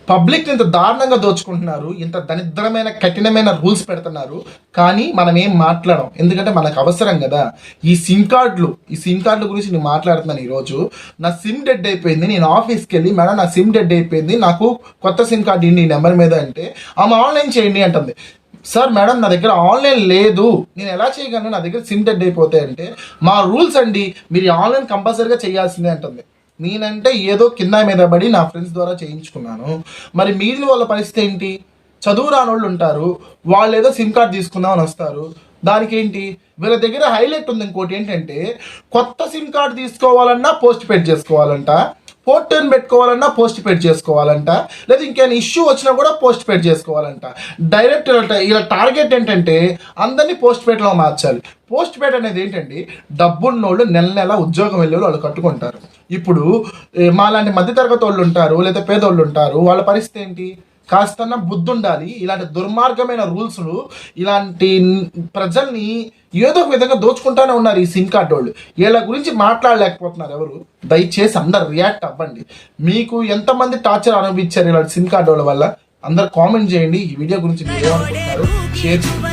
Public ఇంత దారుణంగా దోచుకుంటున్నారు, ఇంత దరిద్రమైన కఠినమైన రూల్స్ పెడుతున్నారు, కానీ మనం ఏం మాట్లాడం, ఎందుకంటే మనకు అవసరం కదా. ఈ సిమ్ కార్డుల గురించి నేను మాట్లాడుతున్నాను ఈరోజు. నా సిమ్ డెడ్ అయిపోయింది, నేను ఆఫీస్కి వెళ్ళి మేడం నా సిమ్ డెడ్ అయిపోయింది, నాకు కొత్త సిమ్ కార్డు ఈ నెంబర్ మీద అంటే ఆమె ఆన్లైన్ చేయండి అంటుంది. సార్ మేడం నా దగ్గర ఆన్లైన్ లేదు, నేను ఎలా చేయగలను, నా దగ్గర సిమ్ డెడ్ అయిపోతే అంటే మా రూల్స్ అండి, మీరు ఆన్లైన్ కంపల్సరీగా చేయాల్సిందే అంటుంది. నేనంటే ఏదో కింద మీద పడి నా ఫ్రెండ్స్ ద్వారా చేయించుకున్నాను. మరి మిగిలిన వాళ్ళ పరిస్థితి ఏంటి? చదువు రాని వాళ్ళు ఉంటారు, వాళ్ళు ఏదో సిమ్ కార్డ్ తీసుకుందామని వస్తారు, దానికి ఏంటి వీళ్ళ దగ్గర హైలైట్ ఉంది. ఇంకోటి ఏంటంటే కొత్త సిమ్ కార్డ్ తీసుకోవాలన్నా పోస్ట్ పెయిడ్ చేసుకోవాలంట, పోర్ట్ టర్న్ పెట్టుకోవాలన్నా పోస్ట్ పెయిడ్ చేసుకోవాలంట, లేదా ఇంకేమైనా ఇష్యూ వచ్చినా కూడా పోస్ట్ పెయిడ్ చేసుకోవాలంట. డైరెక్ట్ ఇలా టార్గెట్ ఏంటంటే అందరినీ పోస్ట్ పెయిడ్లో మార్చాలి. పోస్ట్ పెయిడ్ అనేది ఏంటండి, డబ్బున్నోళ్ళు నెల నెల ఉద్యోగం వెళ్ళే వాళ్ళు కట్టుకుంటారు. ఇప్పుడు మాలాంటి మధ్యతరగతి వాళ్ళు ఉంటారు, లేదా పేదోళ్ళు ఉంటారు, వాళ్ళ పరిస్థితి ఏంటి? కాస్తన్నా బుద్ధి ఉండాలి. ఇలాంటి దుర్మార్గమైన రూల్స్లు ఇలాంటి ప్రజల్ని ఏదో ఒక విధంగా దోచుకుంటానే ఉన్నారు ఈ సిమ్ కార్డు వాళ్ళు. వీళ్ళ గురించి మాట్లాడలేకపోతున్నారు ఎవరు. దయచేసి అందరు రియాక్ట్ అవ్వండి. మీకు ఎంతమంది టార్చర్ అనుభవించారు ఇలాంటి సిమ్ కార్డు వాళ్ళ వల్ల? అందరు కామెంట్ చేయండి. ఈ వీడియో గురించి మీరు ఏమనుకుంటున్నారు షేర్ చేయండి.